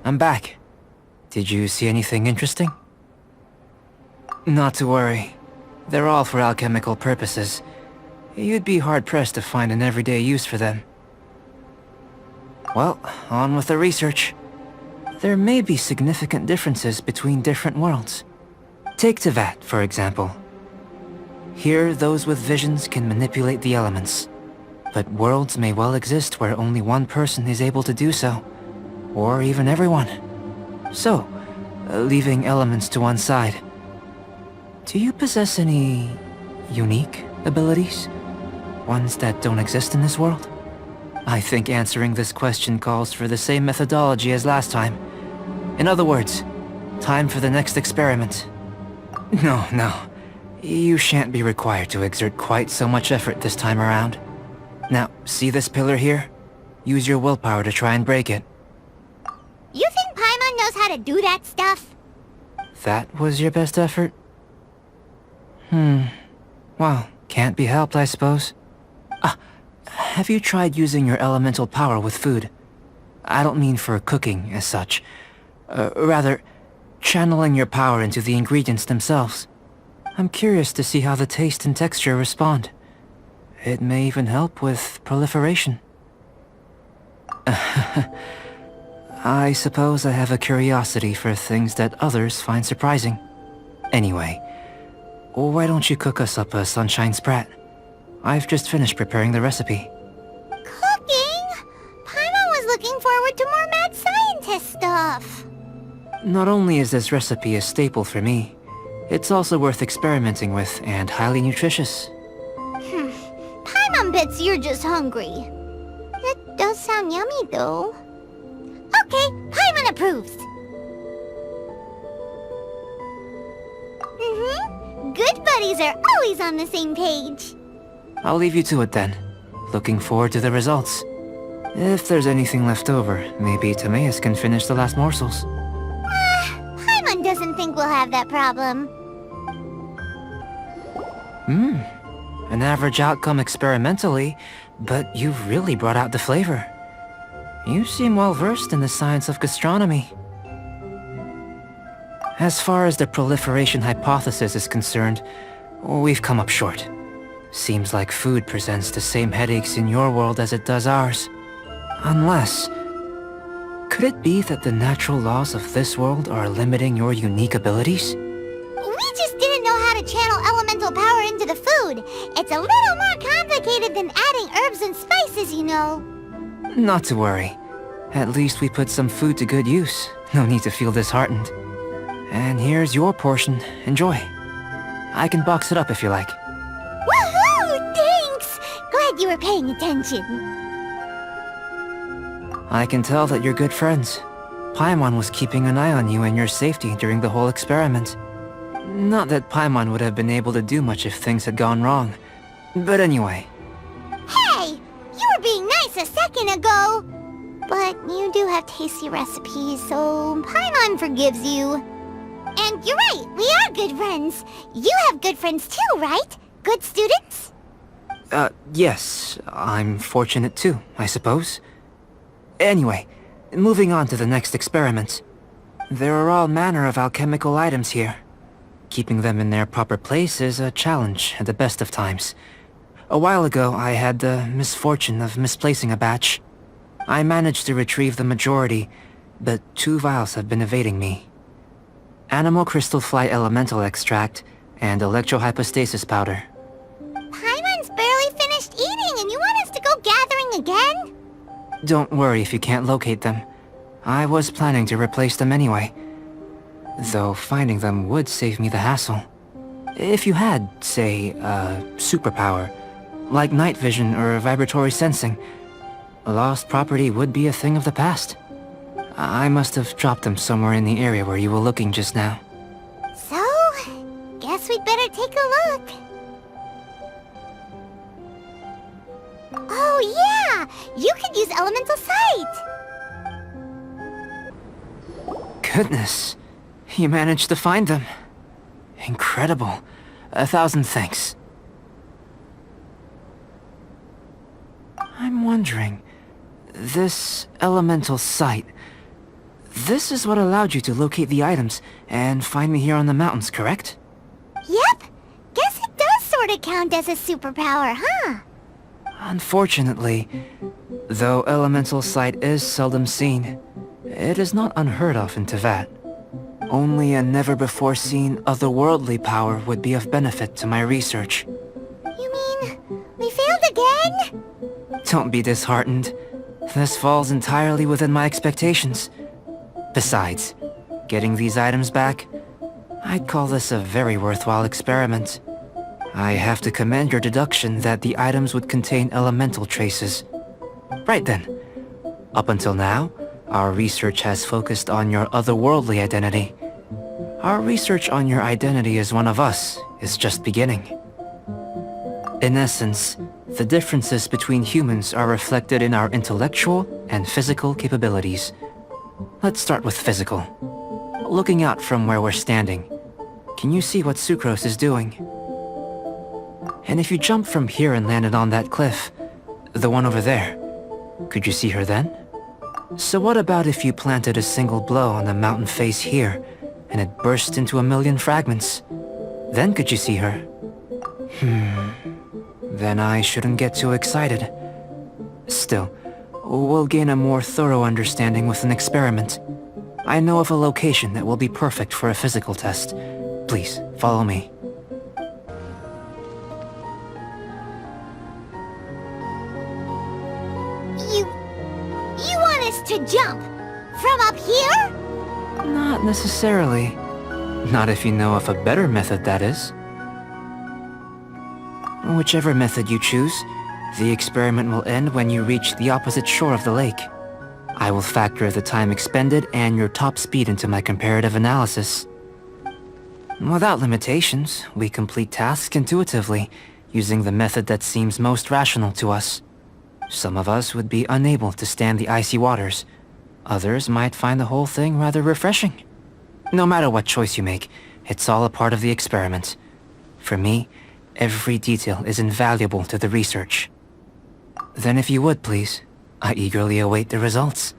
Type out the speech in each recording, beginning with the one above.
I'm back. Did you see anything interesting? Not to worry. They're all for alchemical purposes. You'd be hard-pressed to find an everyday use for them. Well, on with the research. There may be significant differences between different worlds. Take Tevat, for example. Here, those with visions can manipulate the elements. But worlds may well exist where only one person is able to do so. Or even everyone. So, leaving elements to one side. Do you possess any unique abilities? Ones that don't exist in this world? I think answering this question calls for the same methodology as last time. In other words, time for the next experiment. No. You shan't be required to exert quite so much effort this time around. Now, see this pillar here? Use your willpower to try and break it. You think Paimon knows how to do that stuff? That was your best effort? Well, can't be helped, I suppose. Have you tried using your elemental power with food? I don't mean for cooking, as such. Rather, channeling your power into the ingredients themselves. I'm curious to see how the taste and texture respond. It may even help with proliferation. I suppose I have a curiosity for things that others find surprising. Anyway, why don't you cook us up a sunshine sprat? I've just finished preparing the recipe. Cooking? Paimon was looking forward to more mad scientist stuff. Not only is this recipe a staple for me, it's also worth experimenting with and highly nutritious. Paimon bets you're just hungry. It does sound yummy, though. Okay, Paimon approves. Good buddies are always on the same page. I'll leave you to it then. Looking forward to the results. If there's anything left over, maybe Timaeus can finish the last morsels. Paimon doesn't think we'll have that problem. An average outcome experimentally, but you've really brought out the flavor. You seem well versed in the science of gastronomy. As far as the proliferation hypothesis is concerned, we've come up short. Seems like food presents the same headaches in your world as it does ours. Unless... could it be that the natural laws of this world are limiting your unique abilities? We just didn't know how to channel elemental power into the food. It's a little more complicated than adding herbs and spices, you know. Not to worry. At least we put some food to good use. No need to feel disheartened. And here's your portion. Enjoy. I can box it up if you like. Woohoo! Thanks! Glad you were paying attention. I can tell that you're good friends. Paimon was keeping an eye on you and your safety during the whole experiment. Not that Paimon would have been able to do much if things had gone wrong. But anyway. Hey! You were being nice a second ago! But you do have tasty recipes, so Paimon forgives you. And you're right, we are good friends. You have good friends too, right? Good students? Yes. I'm fortunate too, I suppose. Anyway, moving on to the next experiment. There are all manner of alchemical items here. Keeping them in their proper place is a challenge at the best of times. A while ago, I had the misfortune of misplacing a batch. I managed to retrieve the majority, but 2 vials have been evading me. Animal crystal fly elemental extract and electrohypostasis powder. Paimon's barely finished eating and you want us to go gathering again? Don't worry if you can't locate them. I was planning to replace them anyway. Though finding them would save me the hassle. If you had, say, a superpower, like night vision or vibratory sensing, lost property would be a thing of the past. I must have dropped them somewhere in the area where you were looking just now. So, guess we'd better take a look. Oh yeah! You could use elemental sight! Goodness, you managed to find them. Incredible. 1,000 thanks. I'm wondering, this elemental sight, This is what allowed you to locate the items and find me here on the mountains, correct? Yep. Guess it does sort of count as a superpower, huh? Unfortunately, though elemental sight is seldom seen, it is not unheard of in Teyvat. Only a never-before-seen otherworldly power would be of benefit to my research. You mean, we failed again? Don't be disheartened. This falls entirely within my expectations. Besides, getting these items back, I'd call this a very worthwhile experiment. I have to commend your deduction that the items would contain elemental traces. Right then. Up until now, our research has focused on your otherworldly identity. Our research on your identity as one of us is just beginning. In essence, the differences between humans are reflected in our intellectual and physical capabilities. Let's start with physical. Looking out from where we're standing, can you see what Sucrose is doing? And if you jumped from here and landed on that cliff, the one over there, could you see her then? So what about if you planted a single blow on the mountain face here, and it burst into a million fragments? Then could you see her? Then I shouldn't get too excited. Still, we'll gain a more thorough understanding with an experiment. I know of a location that will be perfect for a physical test. Please, follow me. You want us to jump? From up here? Not necessarily. Not if you know of a better method, that is. Whichever method you choose, the experiment will end when you reach the opposite shore of the lake. I will factor the time expended and your top speed into my comparative analysis. Without limitations, we complete tasks intuitively, using the method that seems most rational to us. Some of us would be unable to stand the icy waters. Others might find the whole thing rather refreshing. No matter what choice you make, it's all a part of the experiment. For me, every detail is invaluable to the research. Then if you would, please, I eagerly await the results.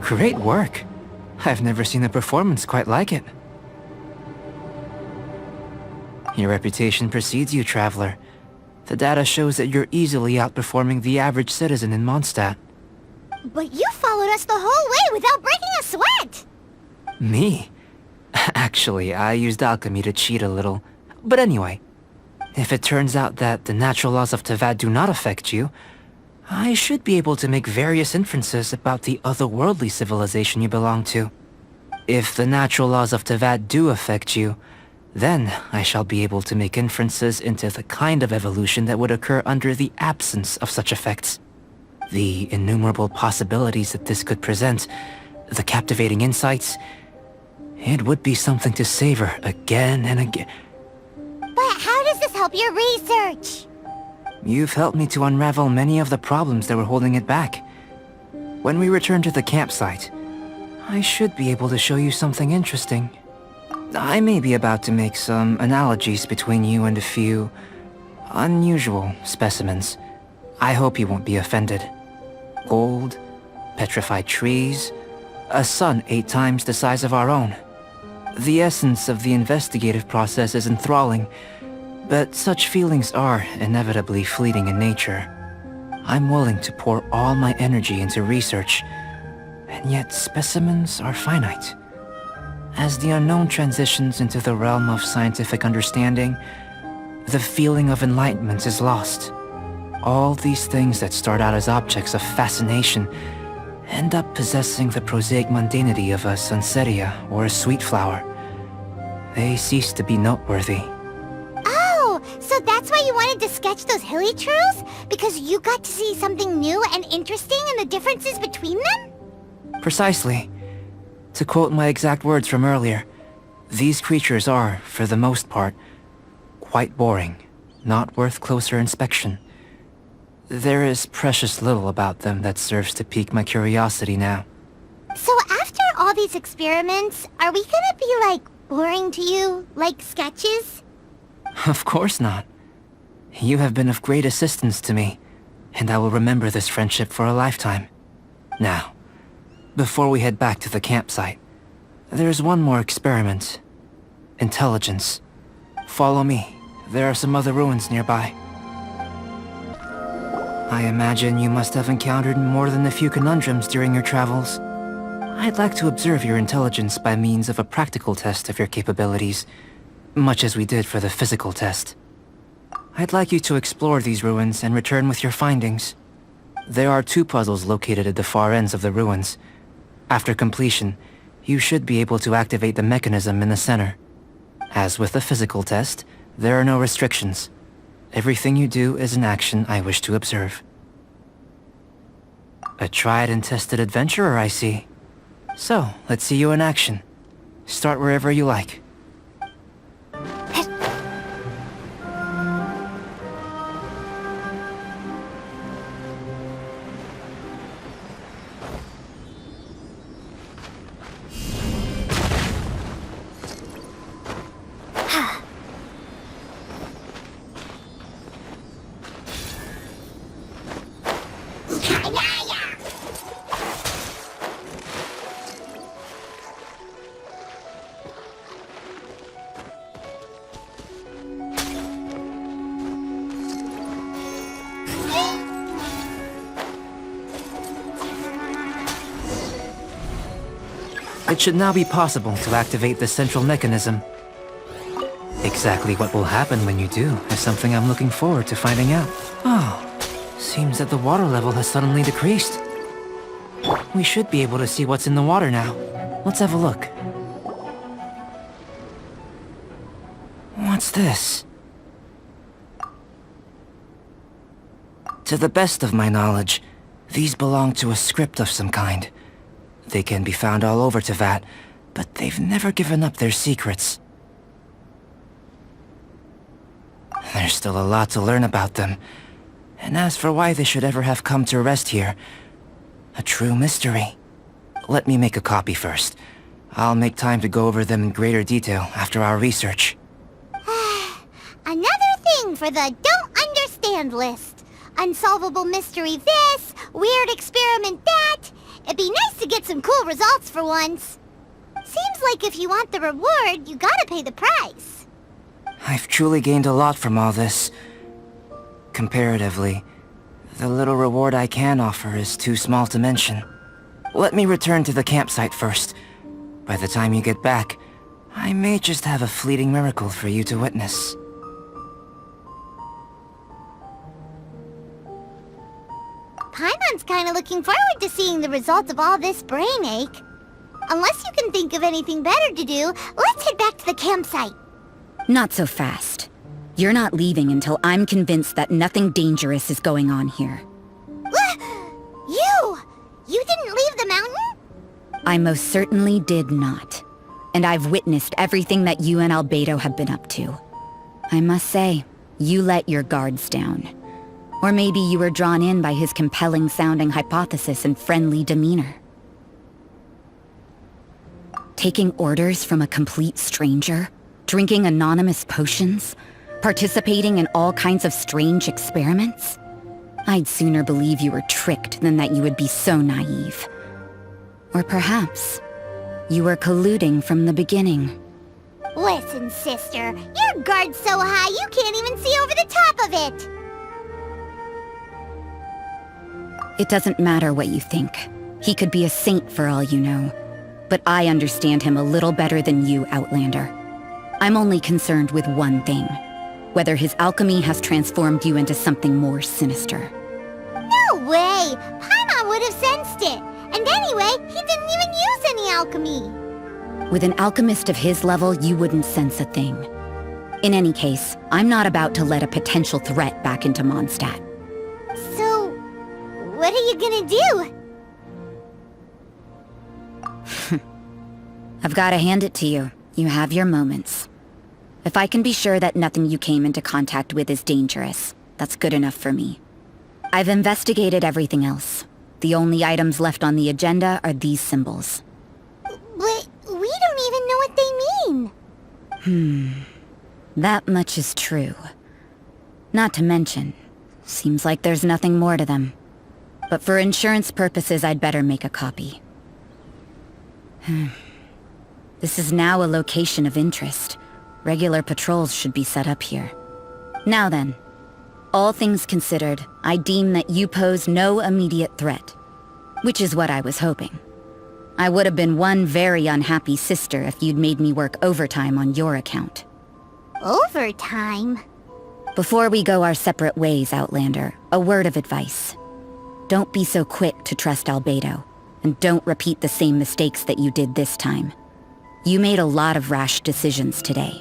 Great work. I've never seen a performance quite like it. Your reputation precedes you, traveler. The data shows that you're easily outperforming the average citizen in Mondstadt. But you followed us the whole way without breaking a sweat! Me? Actually, I used alchemy to cheat a little. But anyway, if it turns out that the natural laws of Teyvat do not affect you, I should be able to make various inferences about the otherworldly civilization you belong to. If the natural laws of Teyvat do affect you, then I shall be able to make inferences into the kind of evolution that would occur under the absence of such effects. The innumerable possibilities that this could present, the captivating insights, it would be something to savor again and again. But how does this help your research? You've helped me to unravel many of the problems that were holding it back. When we return to the campsite, I should be able to show you something interesting. I may be about to make some analogies between you and a few unusual specimens. I hope you won't be offended. Gold, petrified trees, a sun 8 times the size of our own. The essence of the investigative process is enthralling, but such feelings are inevitably fleeting in nature. I'm willing to pour all my energy into research, and yet specimens are finite. As the unknown transitions into the realm of scientific understanding, the feeling of enlightenment is lost. All these things that start out as objects of fascination end up possessing the prosaic mundanity of a sunsettia or a sweet flower. They cease to be noteworthy. Oh, so that's why you wanted to sketch those hilly trails? Because you got to see something new and interesting in the differences between them? Precisely. To quote my exact words from earlier, these creatures are, for the most part, quite boring, not worth closer inspection. There is precious little about them that serves to pique my curiosity now. So after all these experiments, are we gonna be, like, boring to you? Like sketches? Of course not. You have been of great assistance to me, and I will remember this friendship for a lifetime. Now, Before we head back to the campsite, there's one more experiment. Intelligence. Follow me. There are some other ruins nearby. I imagine you must have encountered more than a few conundrums during your travels. I'd like to observe your intelligence by means of a practical test of your capabilities, much as we did for the physical test. I'd like you to explore these ruins and return with your findings. There are 2 puzzles located at the far ends of the ruins. After completion, you should be able to activate the mechanism in the center. As with the physical test, there are no restrictions. Everything you do is an action I wish to observe. A tried and tested adventurer, I see. So, let's see you in action. Start wherever you like. It should now be possible to activate the central mechanism. Exactly what will happen when you do is something I'm looking forward to finding out. Oh, seems that the water level has suddenly decreased. We should be able to see what's in the water now. Let's have a look. What's this? To the best of my knowledge, these belong to a script of some kind. They can be found all over Teyvat, but they've never given up their secrets. There's still a lot to learn about them. And as for why they should ever have come to rest here, a true mystery. Let me make a copy first. I'll make time to go over them in greater detail after our research. Another thing for the don't understand list. Unsolvable mystery this, weird experiment that. It'd be nice to get some cool results for once. Seems like if you want the reward, you gotta pay the price. I've truly gained a lot from all this. Comparatively, the little reward I can offer is too small to mention. Let me return to the campsite first. By the time you get back, I may just have a fleeting miracle for you to witness. Paimon's kinda looking forward to seeing the results of all this brain ache. Unless you can think of anything better to do, let's head back to the campsite. Not so fast. You're not leaving until I'm convinced that nothing dangerous is going on here. You! You didn't leave the mountain? I most certainly did not. And I've witnessed everything that you and Albedo have been up to. I must say, you let your guards down. Or maybe you were drawn in by his compelling-sounding hypothesis and friendly demeanor. Taking orders from a complete stranger, drinking anonymous potions, participating in all kinds of strange experiments? I'd sooner believe you were tricked than that you would be so naive. Or perhaps, you were colluding from the beginning. Listen, sister, your guard's so high you can't even see over the top of it! It doesn't matter what you think. He could be a saint for all you know. But I understand him a little better than you, Outlander. I'm only concerned with one thing. Whether his alchemy has transformed you into something more sinister. No way! Paimon would have sensed it! And anyway, he didn't even use any alchemy! With an alchemist of his level, you wouldn't sense a thing. In any case, I'm not about to let a potential threat back into Mondstadt. So, what are you gonna do? I've gotta hand it to you. You have your moments. If I can be sure that nothing you came into contact with is dangerous, that's good enough for me. I've investigated everything else. The only items left on the agenda are these symbols. But we don't even know what they mean. That much is true. Not to mention, seems like there's nothing more to them. But for insurance purposes, I'd better make a copy. This is now a location of interest. Regular patrols should be set up here. Now then, all things considered, I deem that you pose no immediate threat. Which is what I was hoping. I would have been one very unhappy sister if you'd made me work overtime on your account. Overtime? Before we go our separate ways, Outlander, a word of advice. Don't be so quick to trust Albedo, and don't repeat the same mistakes that you did this time. You made a lot of rash decisions today.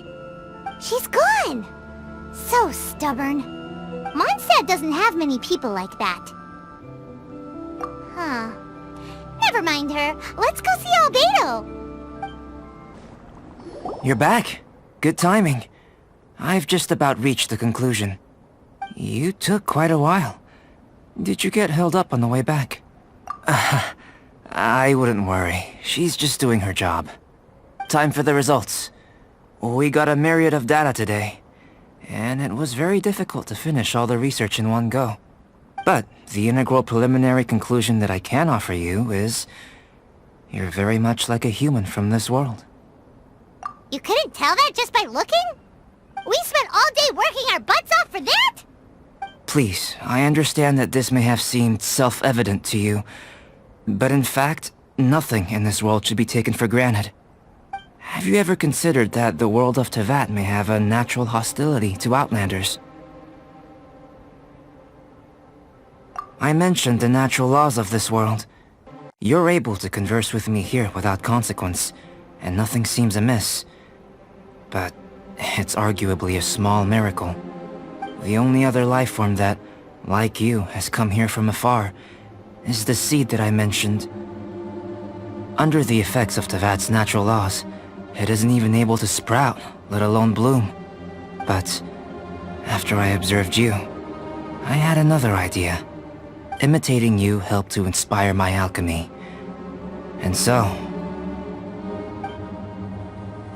She's gone! So stubborn. Mondstadt doesn't have many people like that. Huh. Never mind her. Let's go see Albedo! You're back. Good timing. I've just about reached the conclusion. You took quite a while. Did you get held up on the way back? I wouldn't worry. She's just doing her job. Time for the results. We got a myriad of data today, and it was very difficult to finish all the research in one go. But the integral preliminary conclusion that I can offer you is... you're very much like a human from this world. You couldn't tell that just by looking? We spent all day working our butts off for that? Please, I understand that this may have seemed self-evident to you, but in fact, nothing in this world should be taken for granted. Have you ever considered that the world of Teyvat may have a natural hostility to Outlanders? I mentioned the natural laws of this world. You're able to converse with me here without consequence, and nothing seems amiss. But it's arguably a small miracle. The only other life form that, like you, has come here from afar is the seed that I mentioned. Under the effects of Teyvat's natural laws, it isn't even able to sprout, let alone bloom. But after I observed you, I had another idea. Imitating you helped to inspire my alchemy. And so...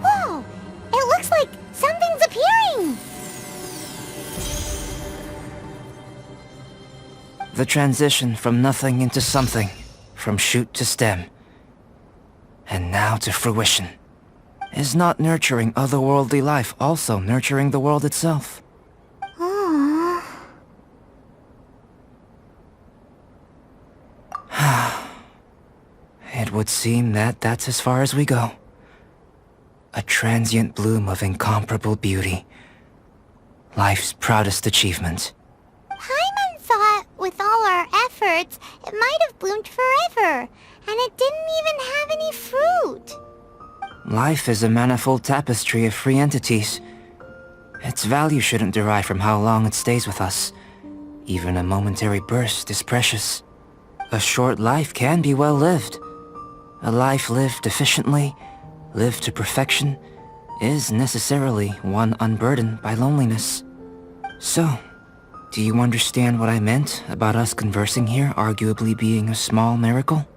Whoa! It looks like something's appearing! the transition from nothing into something, from shoot to stem, and now to fruition. Is not nurturing otherworldly life also nurturing the world itself? Aww. It would seem that that's as far as we go. A transient bloom of incomparable beauty. Life's proudest achievement. Paimon thought, with all our efforts, it might have bloomed forever, and it didn't even have any fruit. Life is a manifold tapestry of free entities. Its value shouldn't derive from how long it stays with us. Even a momentary burst is precious. A short life can be well lived. A life lived efficiently, lived to perfection, is necessarily one unburdened by loneliness. So, do you understand what I meant about us conversing here arguably being a small miracle?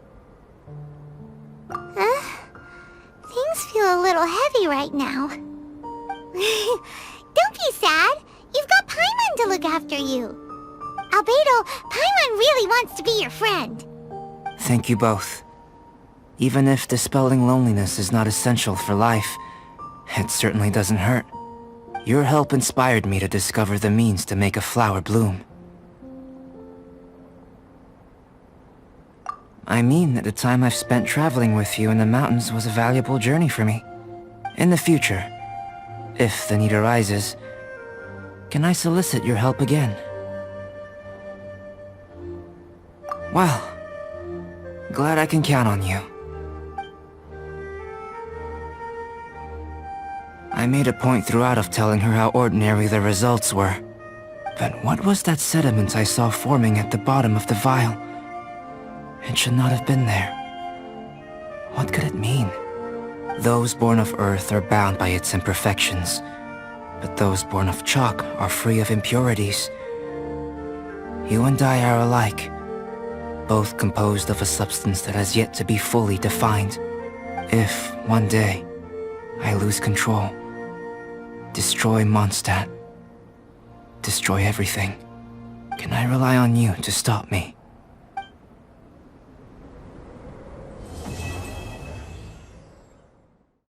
Things feel a little heavy right now. Don't be sad. You've got Paimon to look after you. Albedo, Paimon really wants to be your friend. Thank you both. Even if dispelling loneliness is not essential for life, it certainly doesn't hurt. Your help inspired me to discover the means to make a flower bloom. I mean that the time I've spent traveling with you in the mountains was a valuable journey for me. In the future, if the need arises, can I solicit your help again? Well, glad I can count on you. I made a point throughout of telling her how ordinary the results were. But what was that sediment I saw forming at the bottom of the vial? It should not have been there. What could it mean? Those born of Earth are bound by its imperfections, but those born of chalk are free of impurities. You and I are alike, both composed of a substance that has yet to be fully defined. If, one day, I lose control, destroy Mondstadt, destroy everything, can I rely on you to stop me?